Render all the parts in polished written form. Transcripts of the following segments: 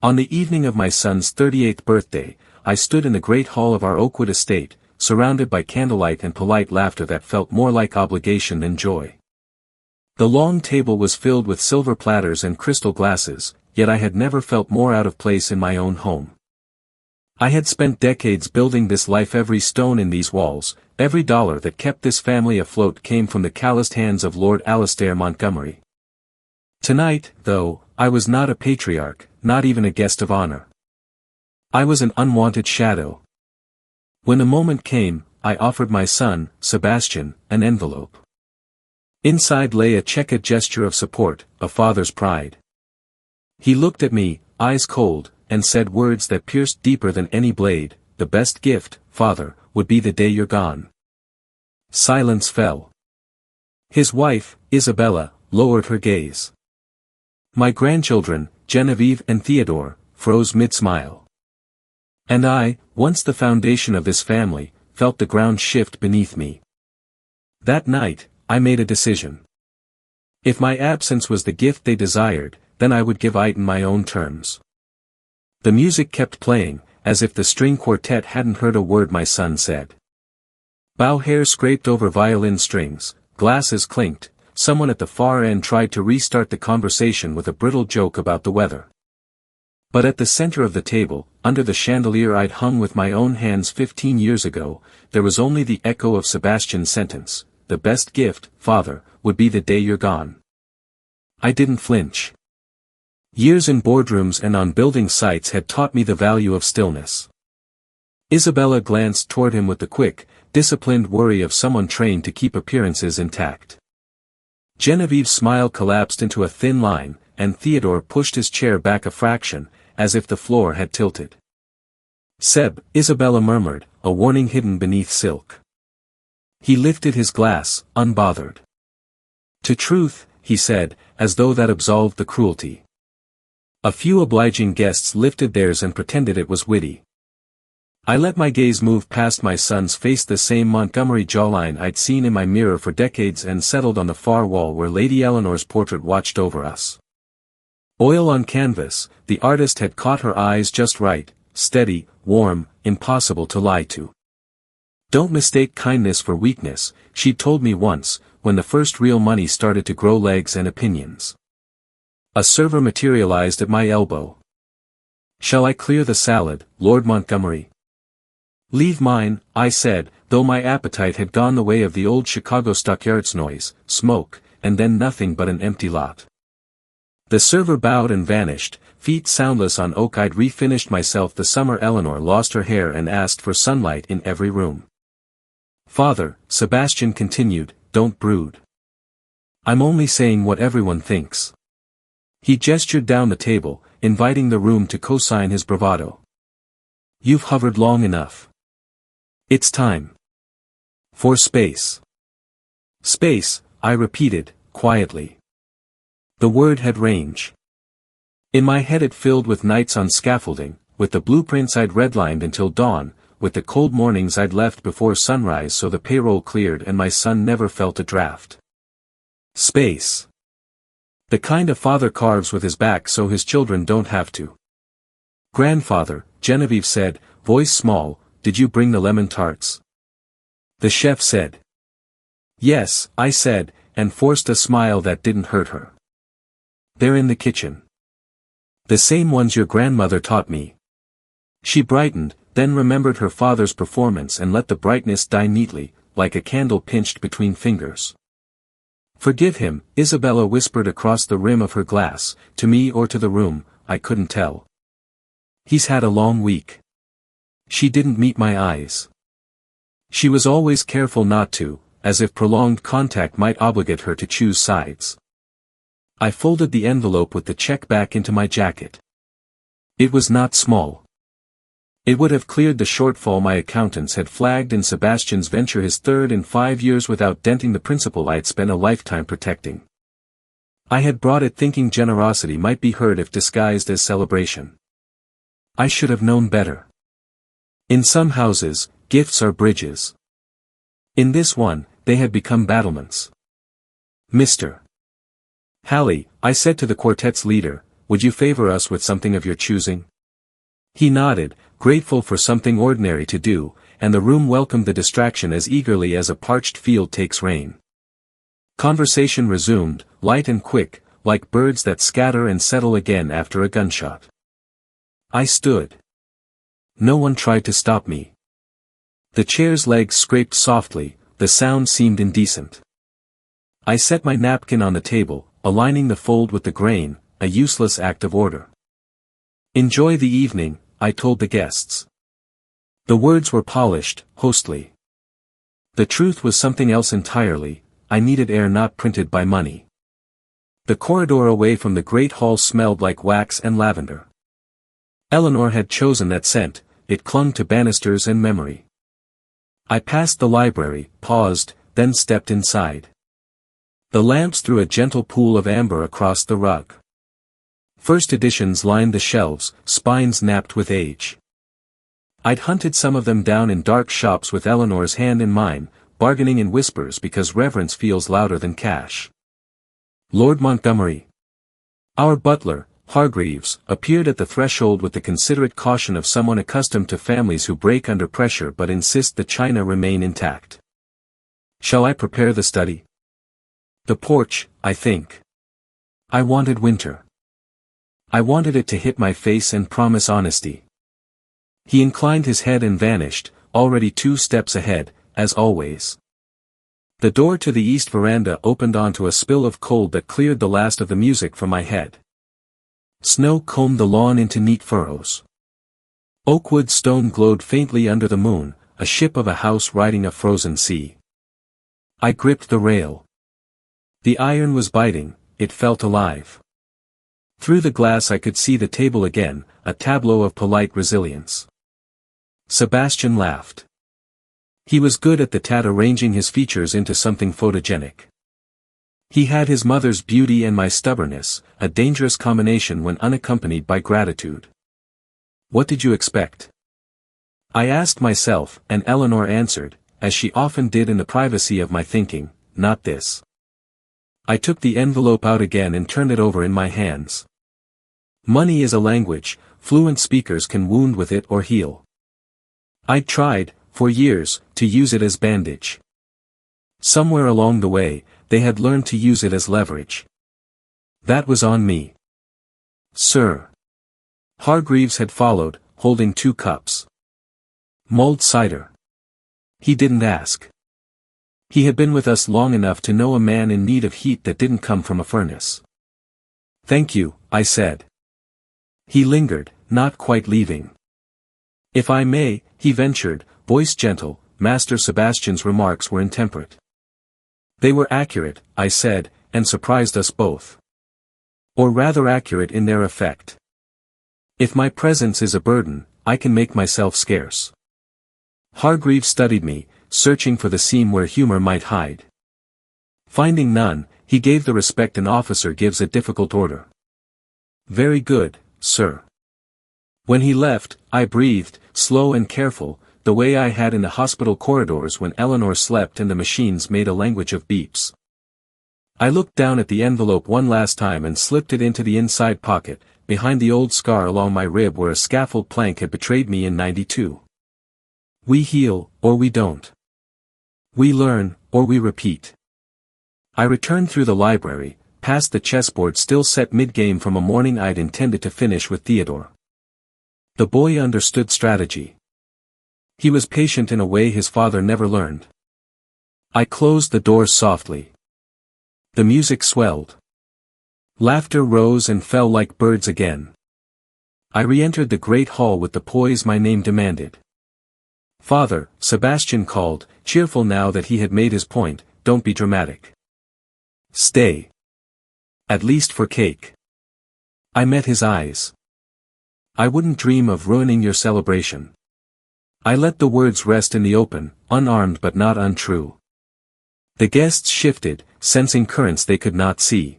On the evening of my son's 38th birthday, I stood in the great hall of our Oakwood estate, surrounded by candlelight and polite laughter that felt more like obligation than joy. The long table was filled with silver platters and crystal glasses, yet I had never felt more out of place in my own home. I had spent decades building this life. Every stone in these walls, every dollar that kept this family afloat came from the calloused hands of Lord Alistair Montgomery. Tonight, though, I was not a patriarch, not even a guest of honor. I was an unwanted shadow. When the moment came, I offered my son, Sebastian, an envelope. Inside lay a check, a gesture of support, a father's pride. He looked at me, eyes cold, and said words that pierced deeper than any blade, "The best gift, father, would be the day you're gone." Silence fell. His wife, Isabella, lowered her gaze. My grandchildren, Genevieve and Theodore, froze mid-smile. And I, once the foundation of this family, felt the ground shift beneath me. That night, I made a decision. If my absence was the gift they desired, then I would give it in my own terms. The music kept playing, as if the string quartet hadn't heard a word my son said. Bow hair scraped over violin strings, glasses clinked, someone at the far end tried to restart the conversation with a brittle joke about the weather. But at the center of the table, under the chandelier I'd hung with my own hands 15 years ago, there was only the echo of Sebastian's sentence, "The best gift, father, would be the day you're gone." I didn't flinch. Years in boardrooms and on building sites had taught me the value of stillness. Isabella glanced toward him with the quick, disciplined worry of someone trained to keep appearances intact. Genevieve's smile collapsed into a thin line, and Theodore pushed his chair back a fraction, as if the floor had tilted. "Seb," Isabella murmured, a warning hidden beneath silk. He lifted his glass, unbothered. "To truth," he said, as though that absolved the cruelty. A few obliging guests lifted theirs and pretended it was witty. I let my gaze move past my son's face, the same Montgomery jawline I'd seen in my mirror for decades, and settled on the far wall where Lady Eleanor's portrait watched over us. Oil on canvas, the artist had caught her eyes just right, steady, warm, impossible to lie to. "Don't mistake kindness for weakness," she'd told me once, when the first real money started to grow legs and opinions. A server materialized at my elbow. "Shall I clear the salad, Lord Montgomery?" "Leave mine," I said, though my appetite had gone the way of the old Chicago stockyards: noise, smoke, and then nothing but an empty lot. The server bowed and vanished, feet soundless on oak. I'd refinished myself the summer Eleanor lost her hair and asked for sunlight in every room. "Father," Sebastian continued, "don't brood. I'm only saying what everyone thinks." He gestured down the table, inviting the room to co-sign his bravado. "You've hovered long enough. It's time. For space." "Space," I repeated, quietly. The word had range. In my head it filled with nights on scaffolding, with the blueprints I'd redlined until dawn, with the cold mornings I'd left before sunrise so the payroll cleared and my son never felt a draft. Space. The kind a father carves with his back so his children don't have to. "Grandfather," Genevieve said, voice small, "did you bring the lemon tarts?" The chef said. "Yes," I said, and forced a smile that didn't hurt her. "They're in the kitchen. The same ones your grandmother taught me." She brightened, then remembered her father's performance and let the brightness die neatly, like a candle pinched between fingers. "Forgive him," Isabella whispered across the rim of her glass, to me or to the room, I couldn't tell. "He's had a long week." She didn't meet my eyes. She was always careful not to, as if prolonged contact might obligate her to choose sides. I folded the envelope with the check back into my jacket. It was not small. It would have cleared the shortfall my accountants had flagged in Sebastian's venture, his third in 5 years, without denting the principal I'd spent a lifetime protecting. I had brought it thinking generosity might be heard if disguised as celebration. I should have known better. In some houses, gifts are bridges. In this one, they had become battlements. "Mr. Halley," I said to the quartet's leader, would you favor us with something of your choosing? He nodded, grateful for something ordinary to do, and the room welcomed the distraction as eagerly as a parched field takes rain. Conversation resumed, light and quick, like birds that scatter and settle again after a gunshot. I stood. No one tried to stop me. The chair's legs scraped softly, the sound seemed indecent. I set my napkin on the table, aligning the fold with the grain, a useless act of order. Enjoy the evening, I told the guests. The words were polished, hostly. The truth was something else entirely. I needed air not printed by money. The corridor away from the great hall smelled like wax and lavender. Eleanor had chosen that scent, it clung to banisters and memory. I passed the library, paused, then stepped inside. The lamps threw a gentle pool of amber across the rug. First editions lined the shelves, spines napped with age. I'd hunted some of them down in dark shops with Eleanor's hand in mine, bargaining in whispers because reverence feels louder than cash. Lord Montgomery, our butler, Hargreaves, appeared at the threshold with the considerate caution of someone accustomed to families who break under pressure but insist the china remain intact. Shall I prepare the study? The porch, I think. I wanted winter. I wanted it to hit my face and promise honesty. He inclined his head and vanished, already 2 steps ahead, as always. The door to the east veranda opened onto a spill of cold that cleared the last of the music from my head. Snow combed the lawn into neat furrows. Oakwood stone glowed faintly under the moon, a ship of a house riding a frozen sea. I gripped the rail. The iron was biting, it felt alive. Through the glass I could see the table again, a tableau of polite resilience. Sebastian laughed. He was good at the tat arranging his features into something photogenic. He had his mother's beauty and my stubbornness, a dangerous combination when unaccompanied by gratitude. What did you expect? I asked myself, and Eleanor answered, as she often did in the privacy of my thinking, not this. I took the envelope out again and turned it over in my hands. Money is a language, fluent speakers can wound with it or heal. I'd tried, for years, to use it as bandage. Somewhere along the way, they had learned to use it as leverage. That was on me. Sir. Hargreaves had followed, holding 2 cups. Mulled cider. He didn't ask. He had been with us long enough to know a man in need of heat that didn't come from a furnace. Thank you, I said. He lingered, not quite leaving. If I may, he ventured, voice gentle, Master Sebastian's remarks were intemperate. They were accurate, I said, and surprised us both. Or rather accurate in their effect. If my presence is a burden, I can make myself scarce. Hargreaves studied me, searching for the seam where humor might hide. Finding none, he gave the respect an officer gives a difficult order. Very good, sir. When he left, I breathed, slow and careful, the way I had in the hospital corridors when Eleanor slept and the machines made a language of beeps. I looked down at the envelope one last time and slipped it into the inside pocket, behind the old scar along my rib where a scaffold plank had betrayed me in '92. We heal, or we don't. We learn, or we repeat. I returned through the library, past the chessboard still set mid-game from a morning I'd intended to finish with Theodore. The boy understood strategy. He was patient in a way his father never learned. I closed the doors softly. The music swelled. Laughter rose and fell like birds again. I re-entered the great hall with the poise my name demanded. Father, Sebastian called, cheerful now that he had made his point, don't be dramatic. Stay. At least for cake. I met his eyes. I wouldn't dream of ruining your celebration. I let the words rest in the open, unarmed but not untrue. The guests shifted, sensing currents they could not see.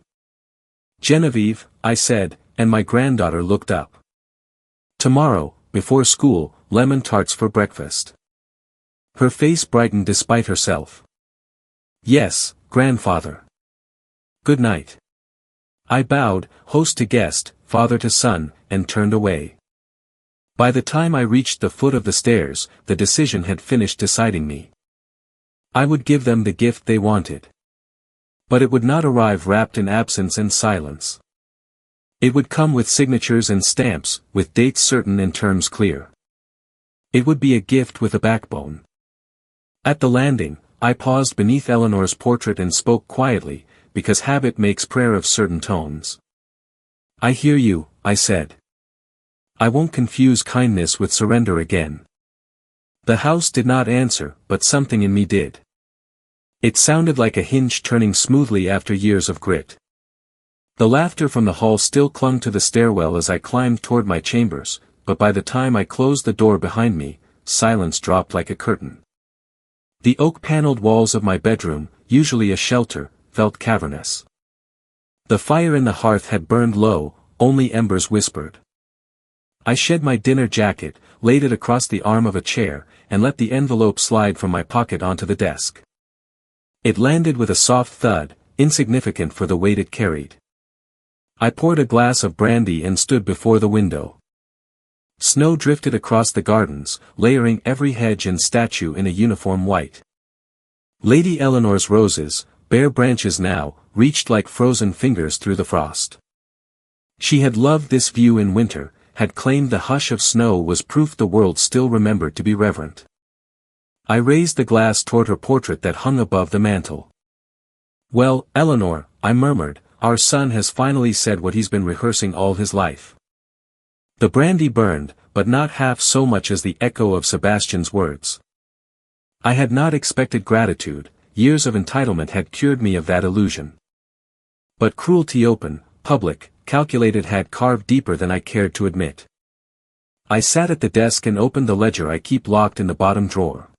Genevieve, I said, and my granddaughter looked up. Tomorrow, before school, lemon tarts for breakfast. Her face brightened despite herself. Yes, grandfather. Good night. I bowed, host to guest, father to son, and turned away. By the time I reached the foot of the stairs, the decision had finished deciding me. I would give them the gift they wanted. But it would not arrive wrapped in absence and silence. It would come with signatures and stamps, with dates certain and terms clear. It would be a gift with a backbone. At the landing, I paused beneath Eleanor's portrait and spoke quietly, because habit makes prayer of certain tones. "I hear you," I said. "I won't confuse kindness with surrender again." The house did not answer, but something in me did. It sounded like a hinge turning smoothly after years of grit. The laughter from the hall still clung to the stairwell as I climbed toward my chambers, but by the time I closed the door behind me, silence dropped like a curtain. The oak-paneled walls of my bedroom, usually a shelter, felt cavernous. The fire in the hearth had burned low, only embers whispered. I shed my dinner jacket, laid it across the arm of a chair, and let the envelope slide from my pocket onto the desk. It landed with a soft thud, insignificant for the weight it carried. I poured a glass of brandy and stood before the window. Snow drifted across the gardens, layering every hedge and statue in a uniform white. Lady Eleanor's roses, bare branches now, reached like frozen fingers through the frost. She had loved this view in winter, had claimed the hush of snow was proof the world still remembered to be reverent. I raised the glass toward her portrait that hung above the mantel. "Well, Eleanor," I murmured, "our son has finally said what he's been rehearsing all his life." The brandy burned, but not half so much as the echo of Sebastian's words. I had not expected gratitude, years of entitlement had cured me of that illusion. But cruelty open, public, calculated had carved deeper than I cared to admit. I sat at the desk and opened the ledger I keep locked in the bottom drawer.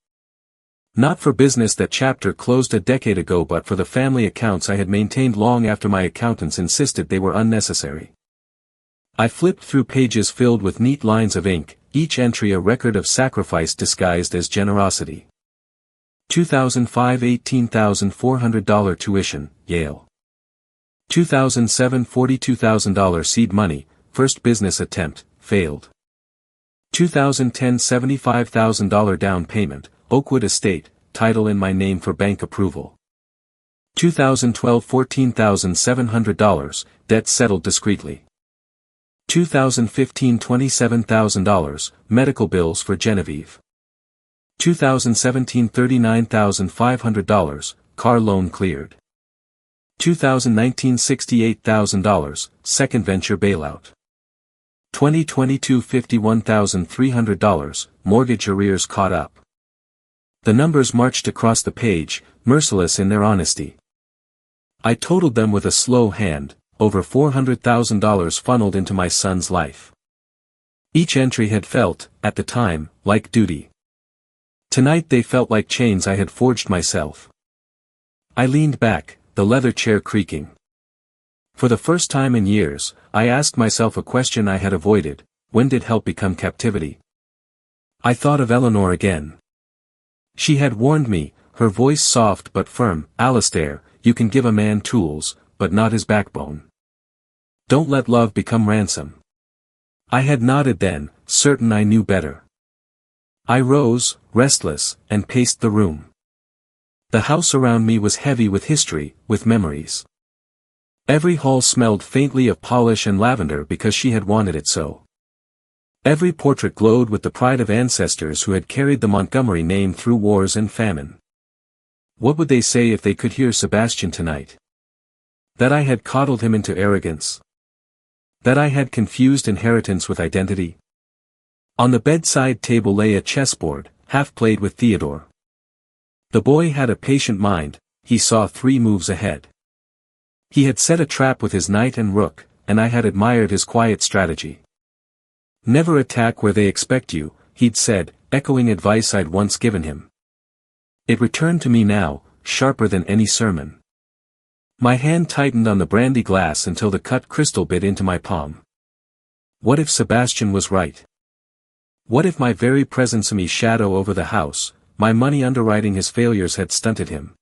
Not for business that chapter closed a decade ago, but for the family accounts I had maintained long after my accountants insisted they were unnecessary. I flipped through pages filled with neat lines of ink, each entry a record of sacrifice disguised as generosity. 2005 $18,400 tuition, Yale. 2007 $42,000 seed money, first business attempt, failed. 2010 $75,000 down payment, Oakwood Estate, title in my name for bank approval. 2012 $14,700, debt settled discreetly. 2015 $27,000, medical bills for Genevieve. 2017 $39,500, car loan cleared. 2019 $68,000, second venture bailout. 2022 $51,300, mortgage arrears caught up. The numbers marched across the page, merciless in their honesty. I totaled them with a slow hand, over $400,000 funneled into my son's life. Each entry had felt, at the time, like duty. Tonight they felt like chains I had forged myself. I leaned back, the leather chair creaking. For the first time in years, I asked myself a question I had avoided: when did help become captivity? I thought of Eleanor again. She had warned me, her voice soft but firm, "Alistair, you can give a man tools, but not his backbone. Don't let love become ransom." I had nodded then, certain I knew better. I rose, restless, and paced the room. The house around me was heavy with history, with memories. Every hall smelled faintly of polish and lavender because she had wanted it so. Every portrait glowed with the pride of ancestors who had carried the Montgomery name through wars and famine. What would they say if they could hear Sebastian tonight? That I had coddled him into arrogance? That I had confused inheritance with identity? On the bedside table lay a chessboard, half played with Theodore. The boy had a patient mind, he saw 3 moves ahead. He had set a trap with his knight and rook, and I had admired his quiet strategy. "Never attack where they expect you," he'd said, echoing advice I'd once given him. It returned to me now, sharper than any sermon. My hand tightened on the brandy glass until the cut crystal bit into my palm. What if Sebastian was right? What if my very presence a shadow over the house, my money underwriting his failures had stunted him?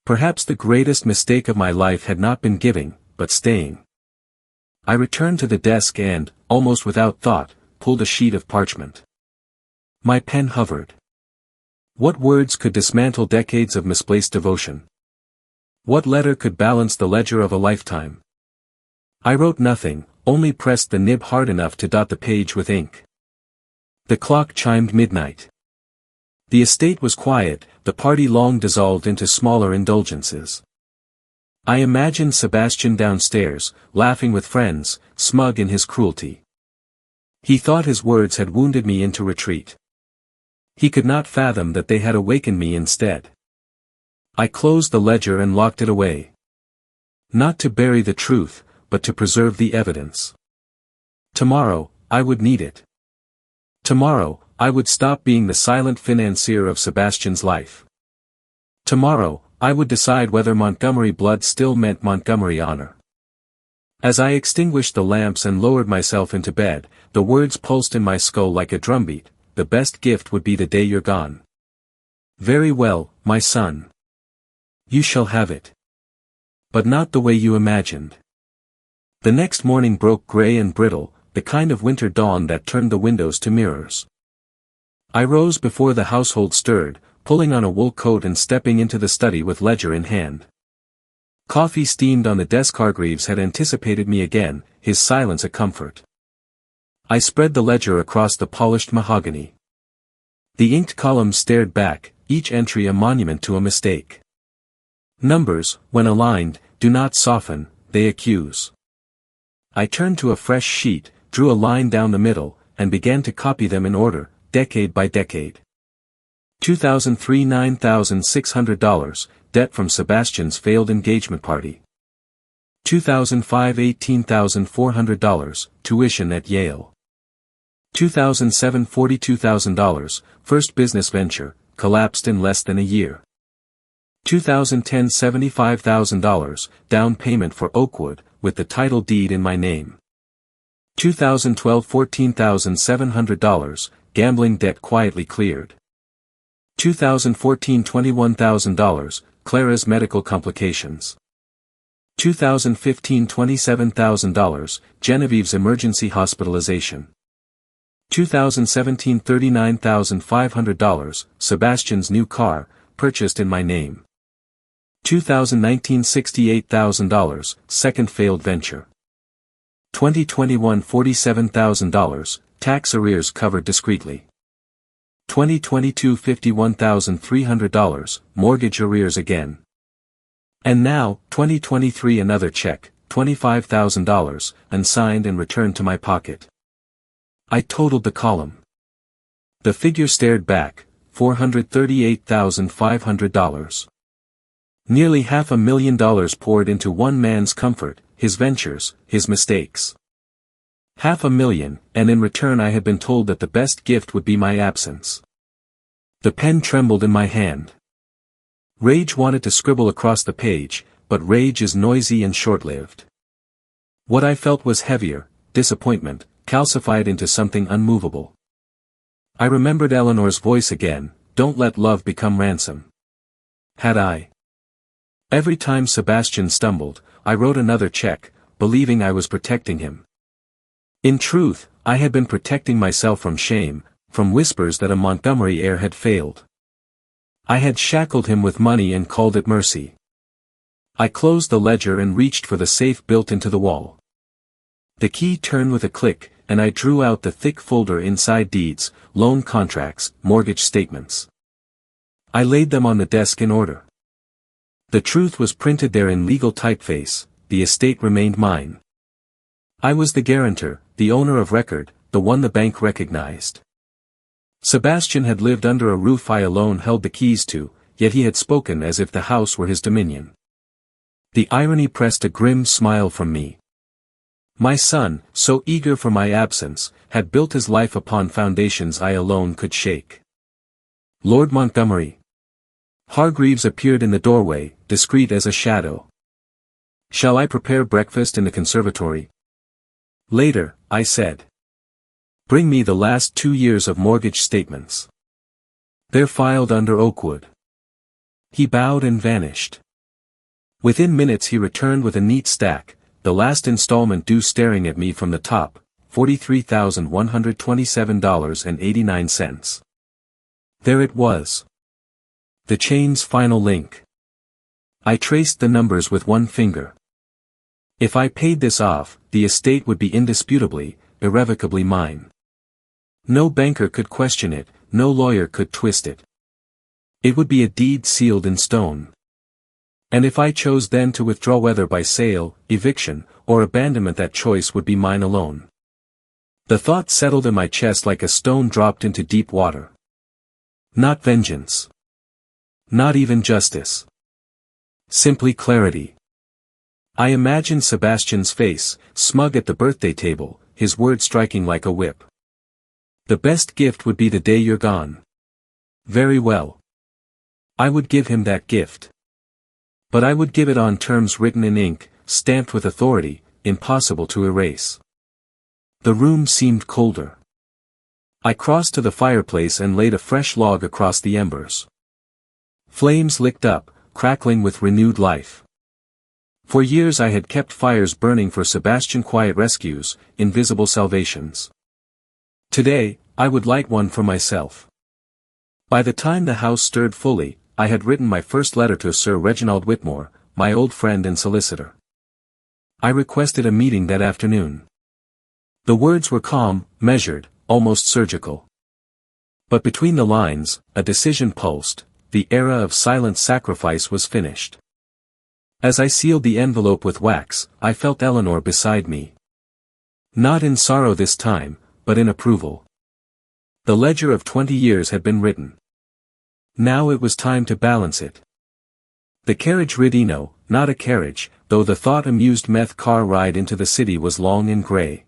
Perhaps the greatest mistake of my life had not been giving, but staying. I returned to the desk and, almost without thought, pulled a sheet of parchment. My pen hovered. What words could dismantle decades of misplaced devotion? What letter could balance the ledger of a lifetime? I wrote nothing, only pressed the nib hard enough to dot the page with ink. The clock chimed midnight. The estate was quiet, the party long dissolved into smaller indulgences. I imagined Sebastian downstairs, laughing with friends, smug in his cruelty. He thought his words had wounded me into retreat. He could not fathom that they had awakened me instead. I closed the ledger and locked it away. Not to bury the truth, but to preserve the evidence. Tomorrow, I would need it. Tomorrow, I would stop being the silent financier of Sebastian's life. Tomorrow, I would decide whether Montgomery blood still meant Montgomery honor. As I extinguished the lamps and lowered myself into bed, the words pulsed in my skull like a drumbeat: the best gift would be the day you're gone. Very well, my son. You shall have it. But not the way you imagined. The next morning broke gray and brittle, the kind of winter dawn that turned the windows to mirrors. I rose before the household stirred, pulling on a wool coat and stepping into the study with ledger in hand. Coffee steamed on the desk. Hargreaves had anticipated me again, his silence a comfort. I spread the ledger across the polished mahogany. The inked columns stared back, each entry a monument to a mistake. Numbers, when aligned, do not soften, they accuse. I turned to a fresh sheet, drew a line down the middle, and began to copy them in order, decade by decade. 2003 $9,600, debt from Sebastian's failed engagement party. 2005 $18,400, tuition at Yale. 2007 $42,000, first business venture, collapsed in less than a year. 2010 $75,000, down payment for Oakwood, with the title deed in my name. 2012 $14,700, gambling debt quietly cleared. 2014 $21,000, Clara's medical complications. 2015 $27,000, Genevieve's emergency hospitalization. 2017 $39,500, Sebastian's new car, purchased in my name. 2019 $68,000, second failed venture. 2021 $47,000, tax arrears covered discreetly. 2022 $51,300, mortgage arrears again. And now, 2023 another check, $25,000, unsigned and returned to my pocket. I totaled the column. The figure stared back, $438,500. Nearly $500,000 poured into one man's comfort, his ventures, his mistakes. $500,000, and in return I had been told that the best gift would be my absence. The pen trembled in my hand. Rage wanted to scribble across the page, but rage is noisy and short-lived. What I felt was heavier, disappointment, calcified into something unmovable. I remembered Eleanor's voice again, "Don't let love become ransom." Had I? Every time Sebastian stumbled, I wrote another check, believing I was protecting him. In truth, I had been protecting myself from shame, from whispers that a Montgomery heir had failed. I had shackled him with money and called it mercy. I closed the ledger and reached for the safe built into the wall. The key turned with a click, and I drew out the thick folder inside deeds, loan contracts, mortgage statements. I laid them on the desk in order. The truth was printed there in legal typeface: the estate remained mine. I was the guarantor, the owner of record, the one the bank recognized. Sebastian had lived under a roof I alone held the keys to, yet he had spoken as if the house were his dominion. The irony pressed a grim smile from me. My son, so eager for my absence, had built his life upon foundations I alone could shake. Lord Montgomery. Hargreaves appeared in the doorway, discreet as a shadow. "Shall I prepare breakfast in the conservatory?" "Later," I said. "Bring me the last 2 years of mortgage statements. They're filed under Oakwood." He bowed and vanished. Within minutes he returned with a neat stack, the last installment due staring at me from the top, $43,127.89. There it was. The chain's final link. I traced the numbers with one finger. If I paid this off, the estate would be indisputably, irrevocably mine. No banker could question it, no lawyer could twist it. It would be a deed sealed in stone. And if I chose then to withdraw, whether by sale, eviction, or abandonment, that choice would be mine alone. The thought settled in my chest like a stone dropped into deep water. Not vengeance. Not even justice. Simply clarity. I imagined Sebastian's face, smug at the birthday table, his words striking like a whip. The best gift would be the day you're gone. Very well. I would give him that gift. But I would give it on terms written in ink, stamped with authority, impossible to erase. The room seemed colder. I crossed to the fireplace and laid a fresh log across the embers. Flames licked up, crackling with renewed life. For years I had kept fires burning for Sebastian, quiet rescues, invisible salvations. Today, I would light one for myself. By the time the house stirred fully, I had written my first letter to Sir Reginald Whitmore, my old friend and solicitor. I requested a meeting that afternoon. The words were calm, measured, almost surgical. But between the lines, a decision pulsed. The era of silent sacrifice was finished. As I sealed the envelope with wax, I felt Eleanor beside me. Not in sorrow this time, but in approval. The ledger of 20 years had been written. Now it was time to balance it. The carriage ridino, not a carriage, though the thought amused meth car ride into the city was long and gray.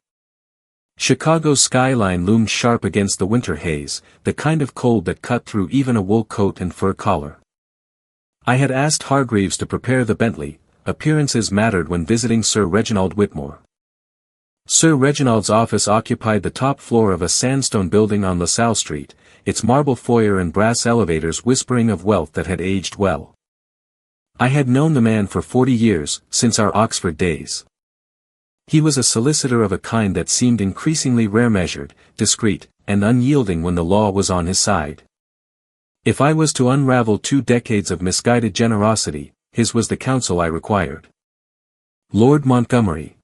Chicago's skyline loomed sharp against the winter haze, the kind of cold that cut through even a wool coat and fur collar. I had asked Hargreaves to prepare the Bentley. Appearances mattered when visiting Sir Reginald Whitmore. Sir Reginald's office occupied the top floor of a sandstone building on LaSalle Street, its marble foyer and brass elevators whispering of wealth that had aged well. I had known the man for 40 years, since our Oxford days. He was a solicitor of a kind that seemed increasingly rare, measured, discreet, and unyielding when the law was on his side. If I was to unravel 2 decades of misguided generosity, his was the counsel I required. Lord Montgomery.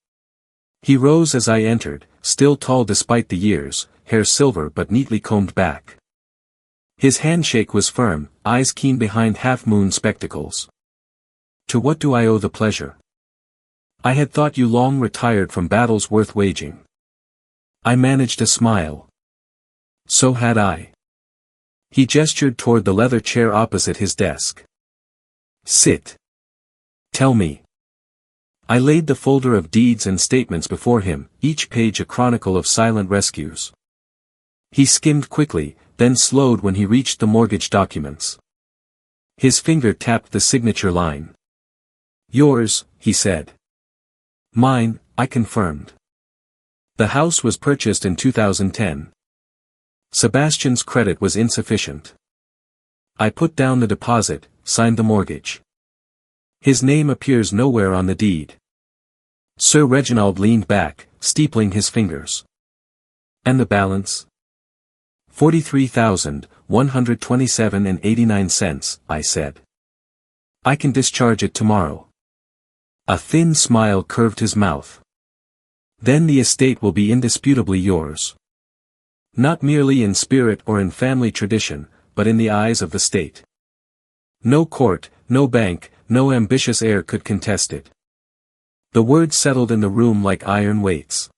He rose as I entered, still tall despite the years, hair silver but neatly combed back. His handshake was firm, eyes keen behind half-moon spectacles. To what do I owe the pleasure? I had thought you long retired from battles worth waging. I managed a smile. So had I. He gestured toward the leather chair opposite his desk. Sit. Tell me. I laid the folder of deeds and statements before him, each page a chronicle of silent rescues. He skimmed quickly, then slowed when he reached the mortgage documents. His finger tapped the signature line. Yours, he said. Mine, I confirmed. The house was purchased in 2010. Sebastian's credit was insufficient. I put down the deposit, signed the mortgage. His name appears nowhere on the deed. Sir Reginald leaned back, steepling his fingers. And the balance? 43,127.89 cents, I said. I can discharge it tomorrow. A thin smile curved his mouth. Then the estate will be indisputably yours. Not merely in spirit or in family tradition, but in the eyes of the state. No court, no bank, no ambitious heir could contest it. The words settled in the room like iron weights.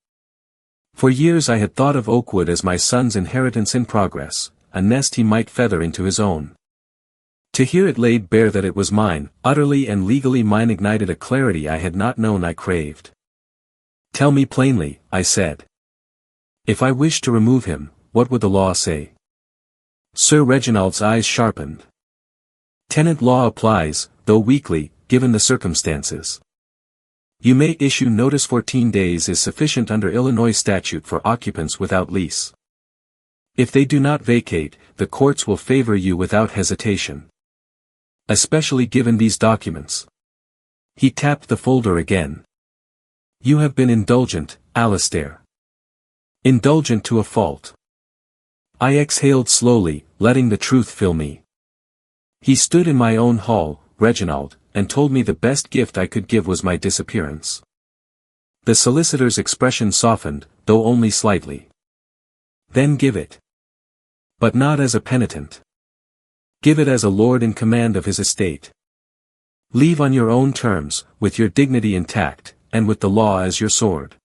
For years I had thought of Oakwood as my son's inheritance in progress, a nest he might feather into his own. To hear it laid bare that it was mine, utterly and legally mine, ignited a clarity I had not known I craved. Tell me plainly, I said. If I wished to remove him, what would the law say? Sir Reginald's eyes sharpened. Tenant law applies, though weakly, given the circumstances. You may issue notice. 14 days is sufficient under Illinois statute for occupants without lease. If they do not vacate, the courts will favor you without hesitation. Especially given these documents. He tapped the folder again. You have been indulgent, Alistair. Indulgent to a fault. I exhaled slowly, letting the truth fill me. He stood in my own hall, Reginald, and told me the best gift I could give was my disappearance. The solicitor's expression softened, though only slightly. Then give it. But not as a penitent. Give it as a lord in command of his estate. Leave on your own terms, with your dignity intact, and with the law as your sword.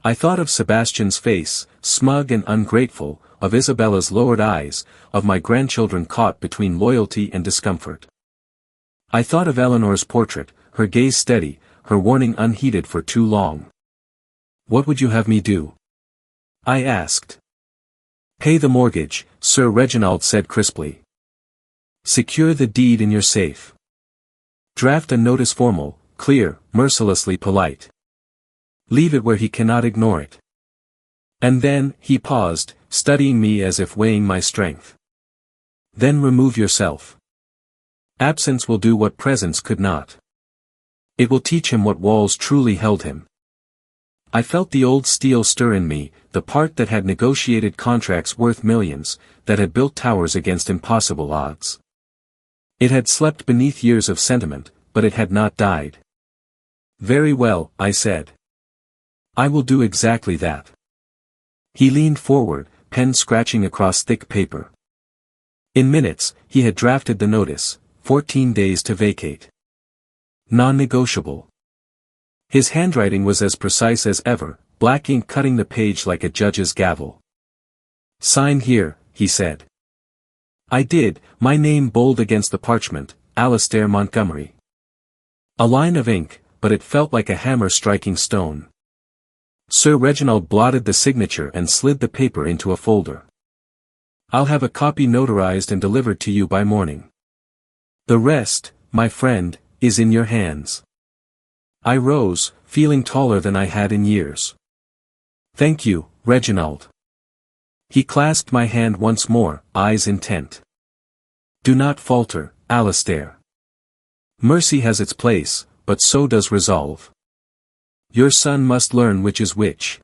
I thought of Sebastian's face, smug and ungrateful, of Isabella's lowered eyes, of my grandchildren caught between loyalty and discomfort. I thought of Eleanor's portrait, her gaze steady, her warning unheeded for too long. What would you have me do? I asked. Pay the mortgage, Sir Reginald said crisply. Secure the deed in your safe. Draft a notice formal, clear, mercilessly polite. Leave it where he cannot ignore it. And then, he paused, studying me as if weighing my strength. Then remove yourself. Absence will do what presence could not. It will teach him what walls truly held him. I felt the old steel stir in me, the part that had negotiated contracts worth millions, that had built towers against impossible odds. It had slept beneath years of sentiment, but it had not died. Very well, I said. I will do exactly that. He leaned forward, pen scratching across thick paper. In minutes, he had drafted the notice, 14 days to vacate. Non-negotiable. His handwriting was as precise as ever, black ink cutting the page like a judge's gavel. Sign here, he said. I did, my name bold against the parchment, Alistair Montgomery. A line of ink, but it felt like a hammer striking stone. Sir Reginald blotted the signature and slid the paper into a folder. I'll have a copy notarized and delivered to you by morning. The rest, my friend, is in your hands. I rose, feeling taller than I had in years. Thank you, Reginald. He clasped my hand once more, eyes intent. Do not falter, Alistair. Mercy has its place, but so does resolve. Your son must learn which is which.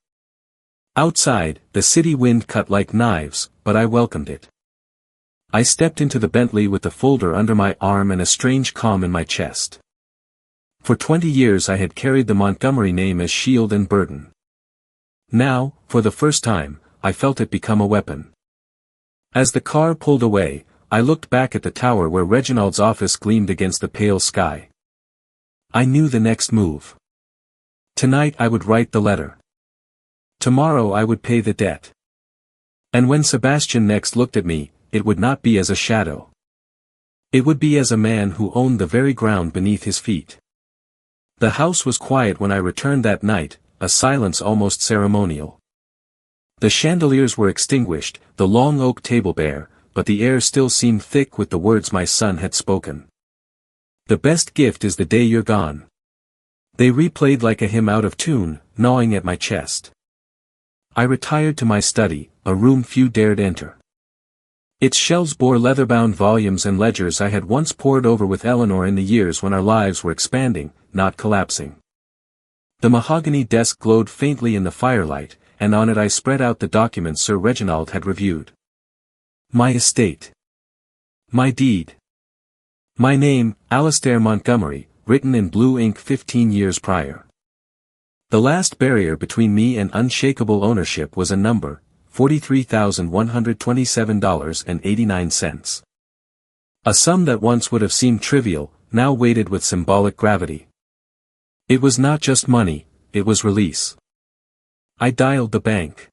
Outside, the city wind cut like knives, but I welcomed it. I stepped into the Bentley with the folder under my arm and a strange calm in my chest. For 20 years I had carried the Montgomery name as shield and burden. Now, for the first time, I felt it become a weapon. As the car pulled away, I looked back at the tower where Reginald's office gleamed against the pale sky. I knew the next move. Tonight I would write the letter. Tomorrow I would pay the debt. And when Sebastian next looked at me, it would not be as a shadow. It would be as a man who owned the very ground beneath his feet. The house was quiet when I returned that night, a silence almost ceremonial. The chandeliers were extinguished, the long oak table bare, but the air still seemed thick with the words my son had spoken. The best gift is the day you're gone. They replayed like a hymn out of tune, gnawing at my chest. I retired to my study, a room few dared enter. Its shelves bore leather-bound volumes and ledgers I had once pored over with Eleanor in the years when our lives were expanding, not collapsing. The mahogany desk glowed faintly in the firelight, and on it I spread out the documents Sir Reginald had reviewed. My estate. My deed. My name, Alistair Montgomery, written in blue ink 15 years prior. The last barrier between me and unshakable ownership was a number, $43,127.89. A sum that once would have seemed trivial, now weighted with symbolic gravity. It was not just money, it was release. I dialed the bank.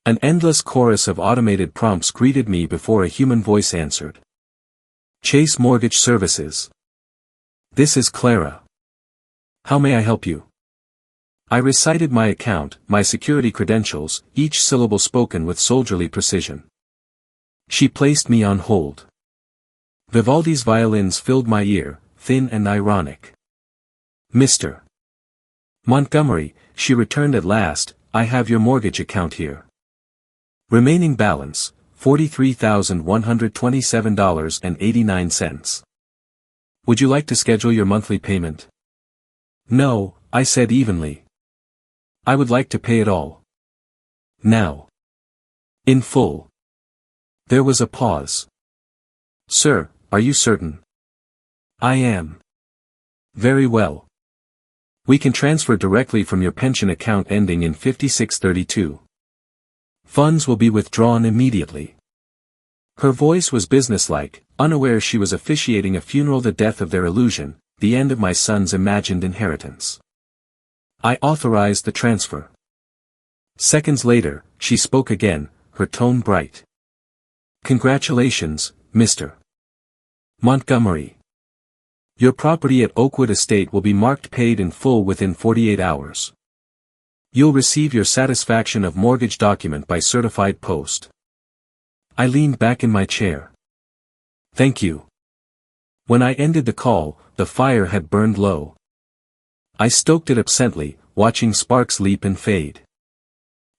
An endless chorus of automated prompts greeted me before a human voice answered. Chase Mortgage Services. This is Clara. How may I help you? I recited my account, my security credentials, each syllable spoken with soldierly precision. She placed me on hold. Vivaldi's violins filled my ear, thin and ironic. Mr. Montgomery, she returned at last, I have your mortgage account here. Remaining balance, $43,127.89. Would you like to schedule your monthly payment? No, I said evenly. I would like to pay it all. Now. In full. There was a pause. Sir, are you certain? I am. Very well. We can transfer directly from your pension account ending in 5632. Funds will be withdrawn immediately. Her voice was businesslike, unaware she was officiating a funeral, the death of their illusion, the end of my son's imagined inheritance. I authorized the transfer. Seconds later, she spoke again, her tone bright. Congratulations, Mr. Montgomery. Your property at Oakwood Estate will be marked paid in full within 48 hours. You'll receive your satisfaction of mortgage document by certified post. I leaned back in my chair. Thank you. When I ended the call, the fire had burned low. I stoked it absently, watching sparks leap and fade.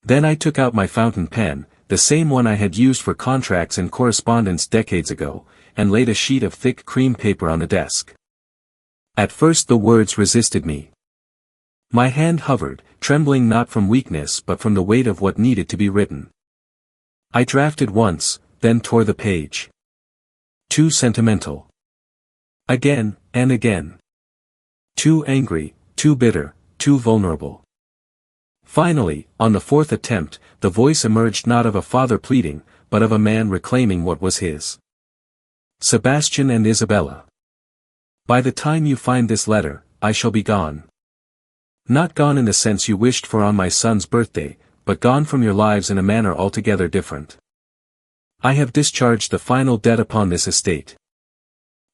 Then I took out my fountain pen, the same one I had used for contracts and correspondence decades ago, and laid a sheet of thick cream paper on the desk. At first the words resisted me. My hand hovered, trembling not from weakness but from the weight of what needed to be written. I drafted once, then tore the page. Too sentimental. Again, and again. Too angry, too bitter, too vulnerable. Finally, on the fourth attempt, the voice emerged not of a father pleading, but of a man reclaiming what was his. Sebastian and Isabella. By the time you find this letter, I shall be gone. Not gone in the sense you wished for on my son's birthday, but gone from your lives in a manner altogether different. I have discharged the final debt upon this estate.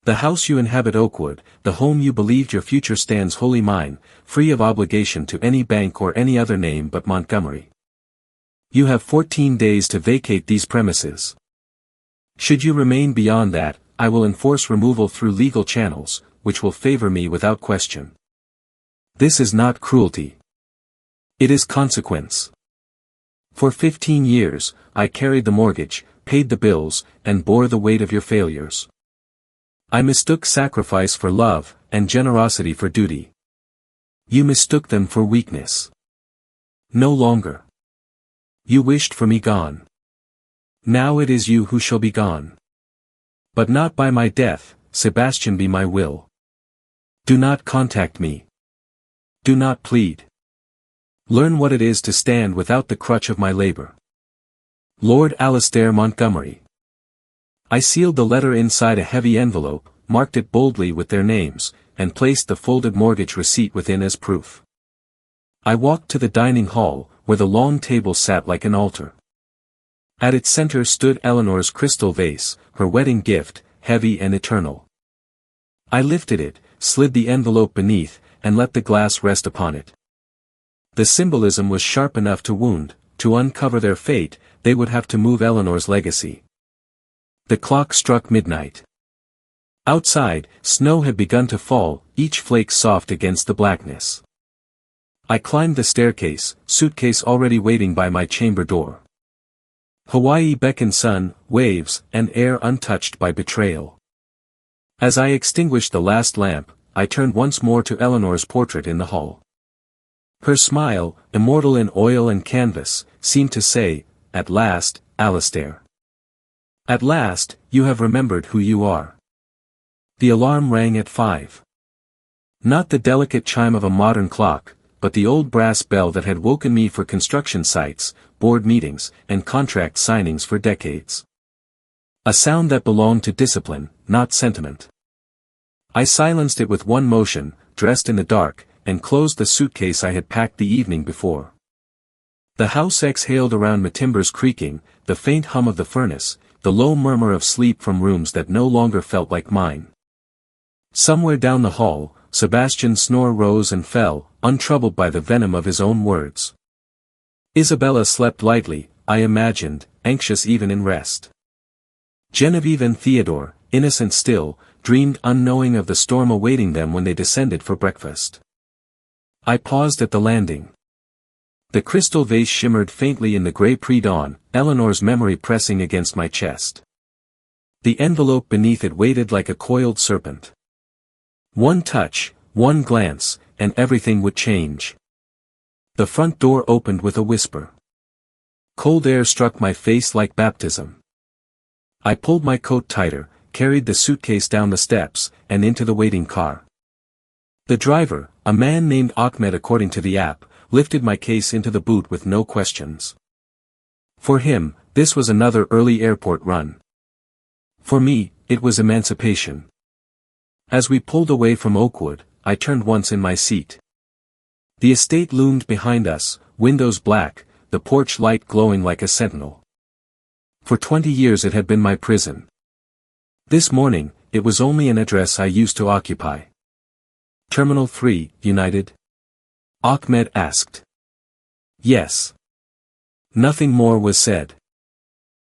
The house you inhabit, Oakwood, the home you believed your future, stands wholly mine, free of obligation to any bank or any other name but Montgomery. You have 14 days to vacate these premises. Should you remain beyond that, I will enforce removal through legal channels, which will favor me without question. This is not cruelty. It is consequence. For 15 years, I carried the mortgage, paid the bills, and bore the weight of your failures. I mistook sacrifice for love, and generosity for duty. You mistook them for weakness. No longer. You wished for me gone. Now it is you who shall be gone. But not by my death, Sebastian, be my will. Do not contact me. Do not plead. Learn what it is to stand without the crutch of my labor. Lord Alistair Montgomery. I sealed the letter inside a heavy envelope, marked it boldly with their names, and placed the folded mortgage receipt within as proof. I walked to the dining hall, where the long table sat like an altar. At its center stood Eleanor's crystal vase, her wedding gift, heavy and eternal. I lifted it, slid the envelope beneath, and let the glass rest upon it. The symbolism was sharp enough to wound. To uncover their fate, they would have to move Eleanor's legacy. The clock struck midnight. Outside, snow had begun to fall, each flake soft against the blackness. I climbed the staircase, suitcase already waiting by my chamber door. Hawaii beckoned, sun, waves, and air untouched by betrayal. As I extinguished the last lamp, I turned once more to Eleanor's portrait in the hall. Her smile, immortal in oil and canvas, seemed to say, "At last, Alistair. At last, you have remembered who you are." The alarm rang at 5. Not the delicate chime of a modern clock, but the old brass bell that had woken me for construction sites, board meetings, and contract signings for decades. A sound that belonged to discipline, not sentiment. I silenced it with one motion, dressed in the dark, and closed the suitcase I had packed the evening before. The house exhaled around me, timbers creaking, the faint hum of the furnace, the low murmur of sleep from rooms that no longer felt like mine. Somewhere down the hall, Sebastian's snore rose and fell, untroubled by the venom of his own words. Isabella slept lightly, I imagined, anxious even in rest. Genevieve and Theodore, innocent still, dreamed unknowing of the storm awaiting them when they descended for breakfast. I paused at the landing. The crystal vase shimmered faintly in the grey pre-dawn, Eleanor's memory pressing against my chest. The envelope beneath it waited like a coiled serpent. One touch, one glance, and everything would change. The front door opened with a whisper. Cold air struck my face like baptism. I pulled my coat tighter, carried the suitcase down the steps, and into the waiting car. The driver, a man named Ahmed according to the app, lifted my case into the boot with no questions. For him, this was another early airport run. For me, it was emancipation. As we pulled away from Oakwood, I turned once in my seat. The estate loomed behind us, windows black, the porch light glowing like a sentinel. For 20 years it had been my prison. This morning, it was only an address I used to occupy. Terminal 3, United? Ahmed asked. Yes. Nothing more was said.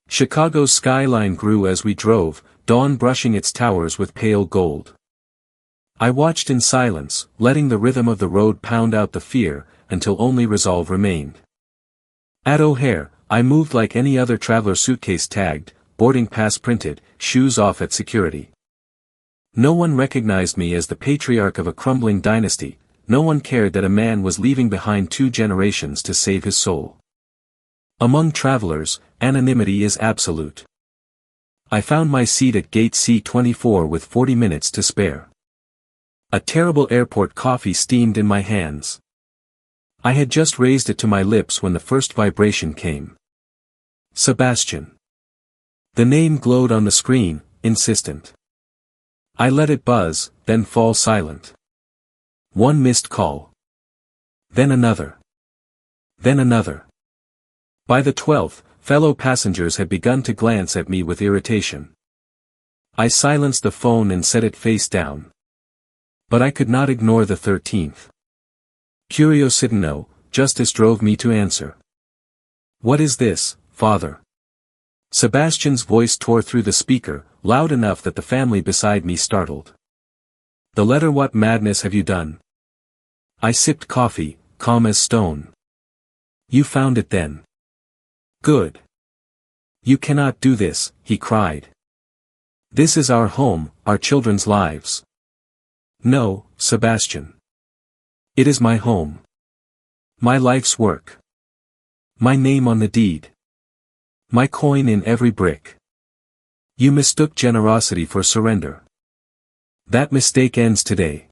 Chicago's skyline grew as we drove, dawn brushing its towers with pale gold. I watched in silence, letting the rhythm of the road pound out the fear, until only resolve remained. At O'Hare, I moved like any other traveler, suitcase tagged, boarding pass printed, shoes off at security. No one recognized me as the patriarch of a crumbling dynasty, no one cared that a man was leaving behind 2 generations to save his soul. Among travelers, anonymity is absolute. I found my seat at gate C-24 with 40 minutes to spare. A terrible airport coffee steamed in my hands. I had just raised it to my lips when the first vibration came. Sebastian. The name glowed on the screen, insistent. I let it buzz, then fall silent. One missed call. Then another. Then another. By the 12th, fellow passengers had begun to glance at me with irritation. I silenced the phone and set it face down. But I could not ignore the 13th. Curiositino, justice drove me to answer. What is this, father? Sebastian's voice tore through the speaker, loud enough that the family beside me startled. The letter. What madness have you done? I sipped coffee, calm as stone. You found it then. Good. You cannot do this, he cried. This is our home, our children's lives. No, Sebastian. It is my home. My life's work. My name on the deed. My coin in every brick. You mistook generosity for surrender. That mistake ends today.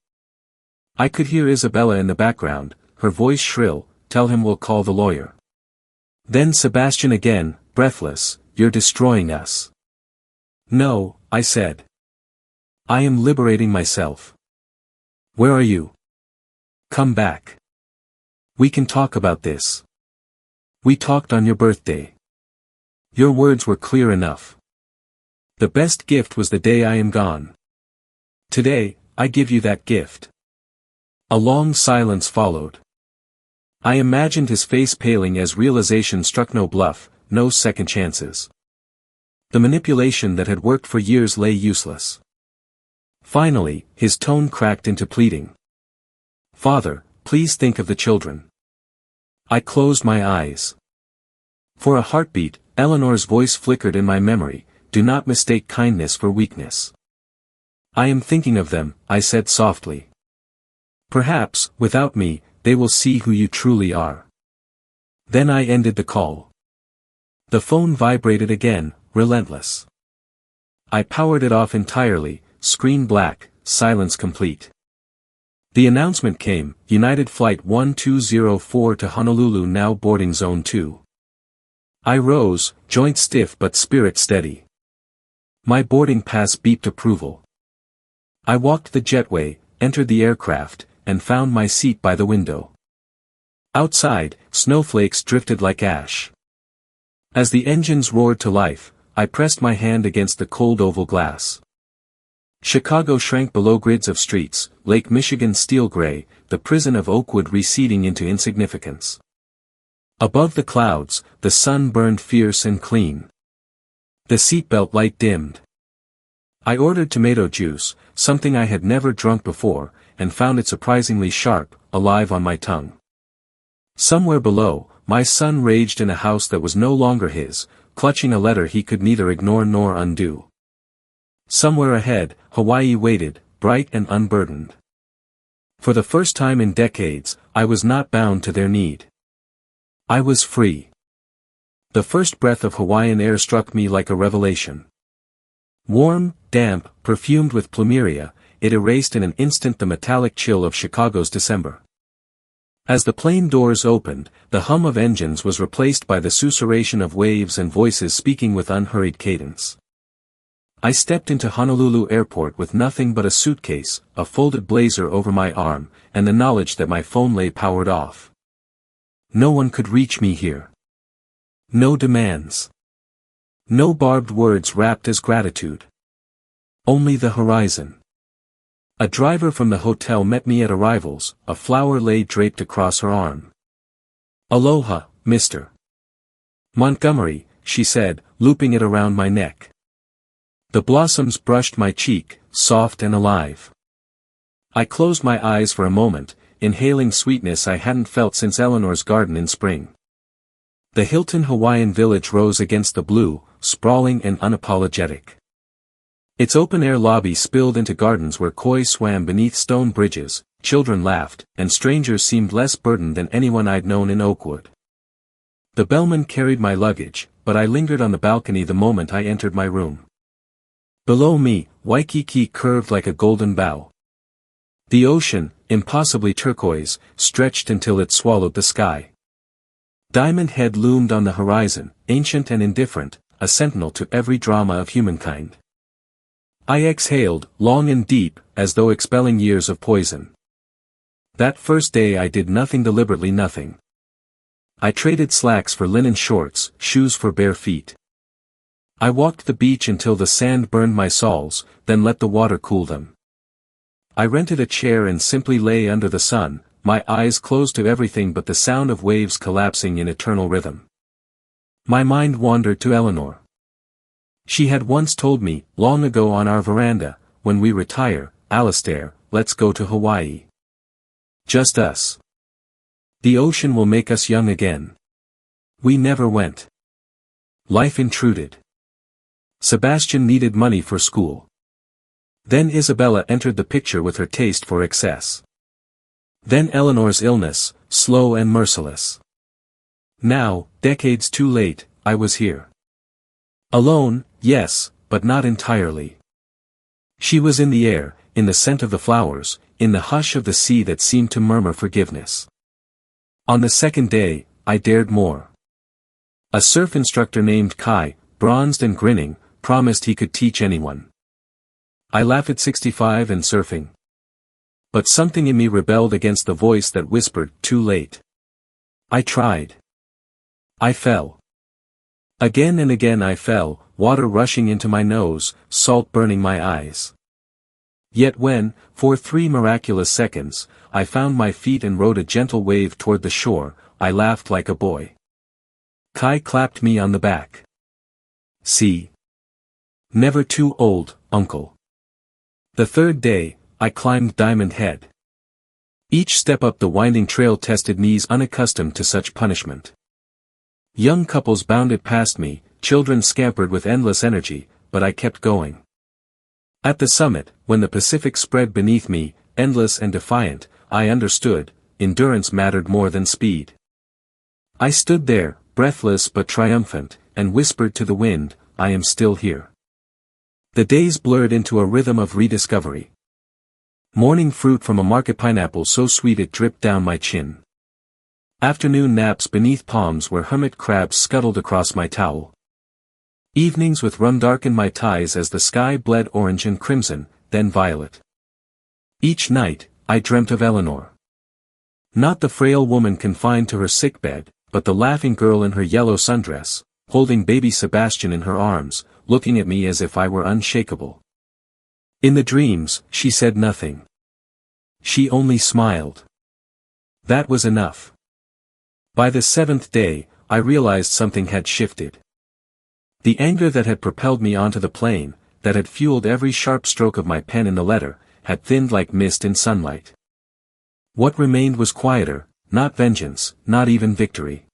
I could hear Isabella in the background, her voice shrill, tell him we'll call the lawyer. Then Sebastian again, breathless, you're destroying us. No, I said. I am liberating myself. Where are you? Come back. We can talk about this. We talked on your birthday. Your words were clear enough. The best gift was the day I am gone. Today, I give you that gift. A long silence followed. I imagined his face paling as realization struck. No bluff, no second chances. The manipulation that had worked for years lay useless. Finally, his tone cracked into pleading. Father, please think of the children. I closed my eyes. For a heartbeat, Eleanor's voice flickered in my memory, do not mistake kindness for weakness. I am thinking of them, I said softly. Perhaps, without me, they will see who you truly are. Then I ended the call. The phone vibrated again, relentless. I powered it off entirely, screen black, silence complete. The announcement came, United Flight 1204 to Honolulu now boarding Zone 2. I rose, joint stiff but spirit steady. My boarding pass beeped approval. I walked the jetway, entered the aircraft, and found my seat by the window. Outside, snowflakes drifted like ash. As the engines roared to life, I pressed my hand against the cold oval glass. Chicago shrank below grids of streets, Lake Michigan steel gray, the prison of Oakwood receding into insignificance. Above the clouds, the sun burned fierce and clean. The seatbelt light dimmed. I ordered tomato juice, something I had never drunk before, and found it surprisingly sharp, alive on my tongue. Somewhere below, my son raged in a house that was no longer his, clutching a letter he could neither ignore nor undo. Somewhere ahead, Hawaii waited, bright and unburdened. For the first time in decades, I was not bound to their need. I was free. The first breath of Hawaiian air struck me like a revelation. Warm, damp, perfumed with plumeria, it erased in an instant the metallic chill of Chicago's December. As the plane doors opened, the hum of engines was replaced by the susurration of waves and voices speaking with unhurried cadence. I stepped into Honolulu Airport with nothing but a suitcase, a folded blazer over my arm, and the knowledge that my phone lay powered off. No one could reach me here. No demands. No barbed words wrapped as gratitude. Only the horizon. A driver from the hotel met me at arrivals, a flower lay draped across her arm. "Aloha, Mr. Montgomery," she said, looping it around my neck. The blossoms brushed my cheek, soft and alive. I closed my eyes for a moment, inhaling sweetness I hadn't felt since Eleanor's garden in spring. The Hilton Hawaiian Village rose against the blue, sprawling and unapologetic. Its open-air lobby spilled into gardens where koi swam beneath stone bridges, children laughed, and strangers seemed less burdened than anyone I'd known in Oakwood. The bellman carried my luggage, but I lingered on the balcony the moment I entered my room. Below me, Waikiki curved like a golden bow. The ocean, impossibly turquoise, stretched until it swallowed the sky. Diamond Head loomed on the horizon, ancient and indifferent, a sentinel to every drama of humankind. I exhaled, long and deep, as though expelling years of poison. That first day I did nothing deliberately, nothing. I traded slacks for linen shorts, shoes for bare feet. I walked the beach until the sand burned my soles, then let the water cool them. I rented a chair and simply lay under the sun, my eyes closed to everything but the sound of waves collapsing in eternal rhythm. My mind wandered to Eleanor. She had once told me, long ago on our veranda, "When we retire, Alistair, let's go to Hawaii. Just us. The ocean will make us young again." We never went. Life intruded. Sebastian needed money for school. Then Isabella entered the picture with her taste for excess. Then Eleanor's illness, slow and merciless. Now, decades too late, I was here. Alone, yes, but not entirely. She was in the air, in the scent of the flowers, in the hush of the sea that seemed to murmur forgiveness. On the second day, I dared more. A surf instructor named Kai, bronzed and grinning, promised he could teach anyone. I laugh at 65 and surfing. But something in me rebelled against the voice that whispered, "Too late." I tried. I fell. Again and again I fell, water rushing into my nose, salt burning my eyes. Yet when, for 3 miraculous seconds, I found my feet and rode a gentle wave toward the shore, I laughed like a boy. Kai clapped me on the back. "See? Never too old, uncle." The third day, I climbed Diamond Head. Each step up the winding trail tested knees unaccustomed to such punishment. Young couples bounded past me, children scampered with endless energy, but I kept going. At the summit, when the Pacific spread beneath me, endless and defiant, I understood, endurance mattered more than speed. I stood there, breathless but triumphant, and whispered to the wind, "I am still here." The days blurred into a rhythm of rediscovery. Morning fruit from a market pineapple so sweet it dripped down my chin. Afternoon naps beneath palms where hermit crabs scuttled across my towel. Evenings with rum darkened my ties as the sky bled orange and crimson, then violet. Each night, I dreamt of Eleanor. Not the frail woman confined to her sickbed, but the laughing girl in her yellow sundress, holding baby Sebastian in her arms, looking at me as if I were unshakable. In the dreams, she said nothing. She only smiled. That was enough. By the 7th day, I realized something had shifted. The anger that had propelled me onto the plane, that had fueled every sharp stroke of my pen in the letter, had thinned like mist in sunlight. What remained was quieter, not vengeance, not even victory.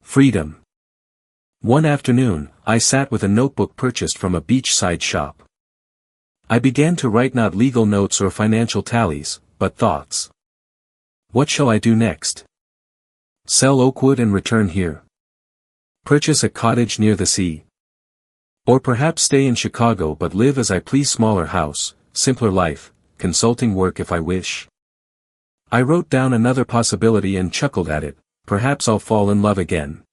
Freedom. One afternoon, I sat with a notebook purchased from a beachside shop. I began to write not legal notes or financial tallies, but thoughts. What shall I do next? Sell Oakwood and return here? Purchase a cottage near the sea? Or perhaps stay in Chicago but live as I please, smaller house, simpler life, consulting work if I wish? I wrote down another possibility and chuckled at it. Perhaps I'll fall in love again.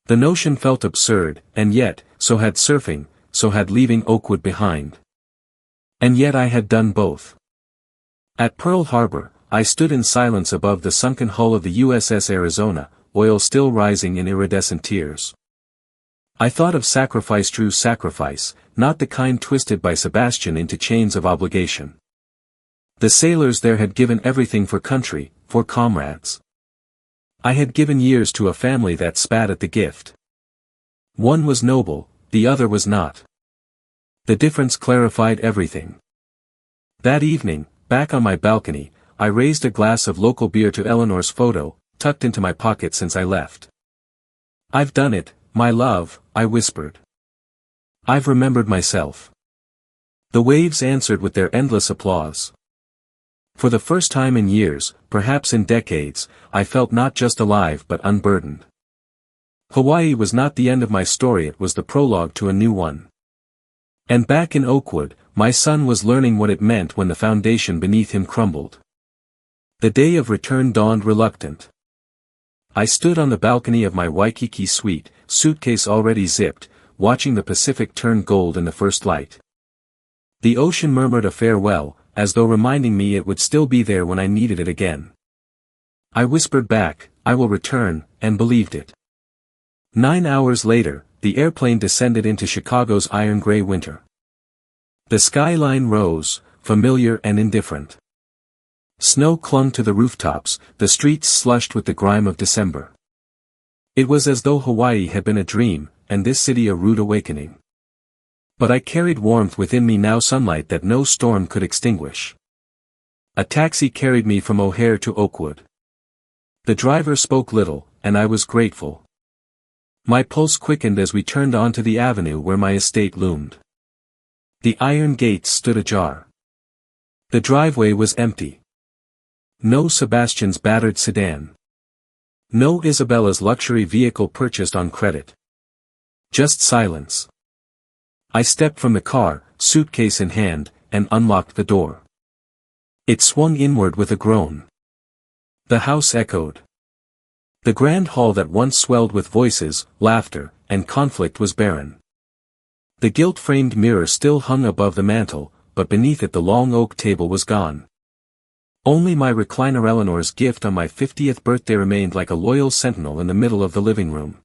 The notion felt absurd, and yet, so had surfing, so had leaving Oakwood behind. And yet I had done both. At Pearl Harbor, I stood in silence above the sunken hull of the USS Arizona, oil still rising in iridescent tears. I thought of sacrifice, true sacrifice, not the kind twisted by Sebastian into chains of obligation. The sailors there had given everything for country, for comrades. I had given years to a family that spat at the gift. One was noble, the other was not. The difference clarified everything. That evening, back on my balcony, I raised a glass of local beer to Eleanor's photo, tucked into my pocket since I left. I've done it, my love, I whispered. I've remembered myself. The waves answered with their endless applause. For the first time in years, perhaps in decades, I felt not just alive but unburdened. Hawaii was not the end of my story, it was the prologue to a new one. And back in Oakwood, my son was learning what it meant when the foundation beneath him crumbled. The day of return dawned reluctant. I stood on the balcony of my Waikiki suite, suitcase already zipped, watching the Pacific turn gold in the first light. The ocean murmured a farewell, as though reminding me it would still be there when I needed it again. I whispered back, I will return, and believed it. 9 hours later, the airplane descended into Chicago's iron-gray winter. The skyline rose, familiar and indifferent. Snow clung to the rooftops, the streets slushed with the grime of December. It was as though Hawaii had been a dream, and this city a rude awakening. But I carried warmth within me now, sunlight that no storm could extinguish. A taxi carried me from O'Hare to Oakwood. The driver spoke little, and I was grateful. My pulse quickened as we turned onto the avenue where my estate loomed. The iron gates stood ajar. The driveway was empty. No Sebastian's battered sedan. No Isabella's luxury vehicle purchased on credit. Just silence. I stepped from the car, suitcase in hand, and unlocked the door. It swung inward with a groan. The house echoed. The grand hall that once swelled with voices, laughter, and conflict was barren. The gilt-framed mirror still hung above the mantel, but beneath it the long oak table was gone. Only my recliner, Eleanor's gift on my 50th birthday, remained like a loyal sentinel in the middle of the living room.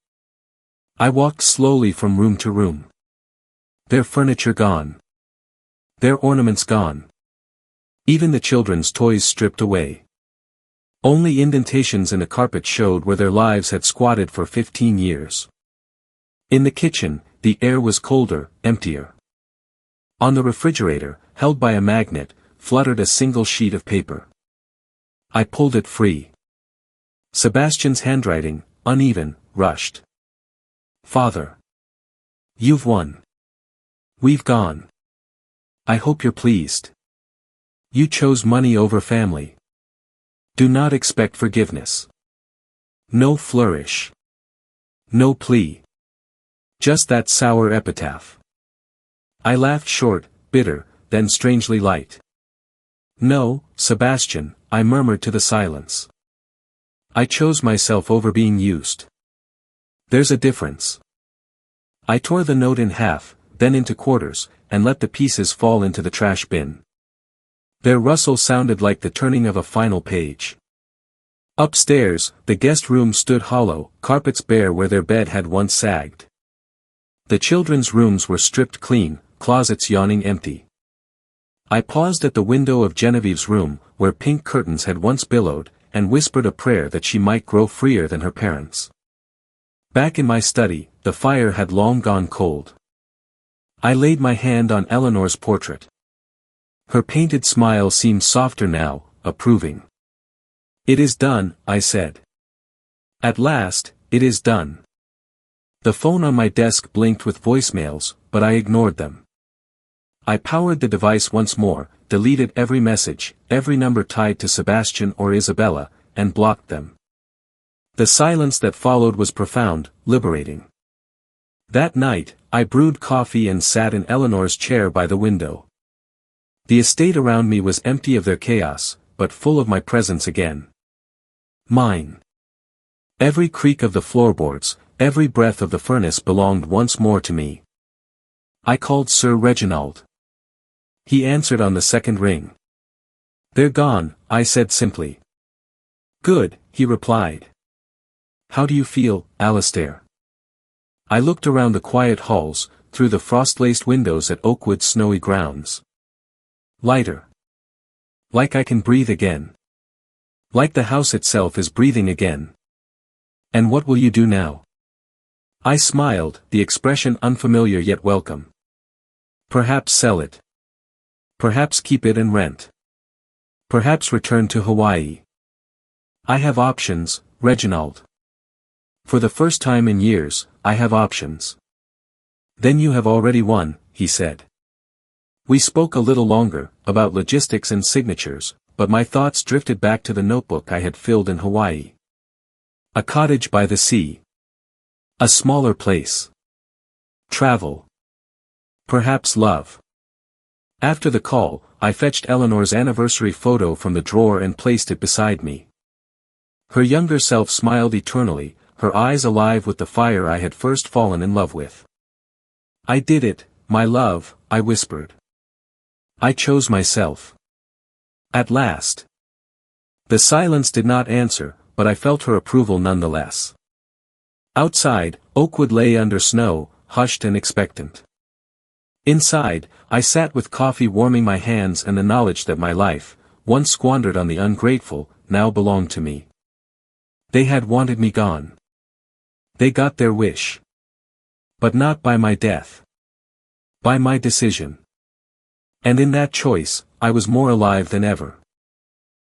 I walked slowly from room to room. Their furniture gone. Their ornaments gone. Even the children's toys stripped away. Only indentations in the carpet showed where their lives had squatted for 15 years. In the kitchen, the air was colder, emptier. On the refrigerator, held by a magnet, fluttered a single sheet of paper. I pulled it free. Sebastian's handwriting, uneven, rushed. Father. You've won. We've gone. I hope you're pleased. You chose money over family. Do not expect forgiveness. No flourish. No plea. Just that sour epitaph. I laughed short, bitter, then strangely light. No, Sebastian, I murmured to the silence. I chose myself over being used. There's a difference. I tore the note in half, then into quarters, and let the pieces fall into the trash bin. Their rustle sounded like the turning of a final page. Upstairs, the guest room stood hollow, carpets bare where their bed had once sagged. The children's rooms were stripped clean, closets yawning empty. I paused at the window of Genevieve's room, where pink curtains had once billowed, and whispered a prayer that she might grow freer than her parents. Back in my study, the fire had long gone cold. I laid my hand on Eleanor's portrait. Her painted smile seemed softer now, approving. It is done, I said. At last, it is done. The phone on my desk blinked with voicemails, but I ignored them. I powered the device once more, deleted every message, every number tied to Sebastian or Isabella, and blocked them. The silence that followed was profound, liberating. That night, I brewed coffee and sat in Eleanor's chair by the window. The estate around me was empty of their chaos, but full of my presence again. Mine. Every creak of the floorboards, every breath of the furnace belonged once more to me. I called Sir Reginald. He answered on the second ring. "They're gone," I said simply. "Good," he replied. "How do you feel, Alistair?" I looked around the quiet halls, through the frost-laced windows at Oakwood's snowy grounds. Lighter. Like I can breathe again. Like the house itself is breathing again. "And what will you do now?" I smiled, the expression unfamiliar yet welcome. "Perhaps sell it. Perhaps keep it and rent. Perhaps return to Hawaii. I have options, Reginald. For the first time in years, I have options." "Then you have already won," he said. We spoke a little longer, about logistics and signatures, but my thoughts drifted back to the notebook I had filled in Hawaii. A cottage by the sea. A smaller place. Travel. Perhaps love. After the call, I fetched Eleanor's anniversary photo from the drawer and placed it beside me. Her younger self smiled eternally, her eyes alive with the fire I had first fallen in love with. "I did it, my love," I whispered. "I chose myself. At last." The silence did not answer, but I felt her approval nonetheless. Outside, Oakwood lay under snow, hushed and expectant. Inside, I sat with coffee warming my hands and the knowledge that my life, once squandered on the ungrateful, now belonged to me. They had wanted me gone. They got their wish. But not by my death. By my decision. And in that choice, I was more alive than ever.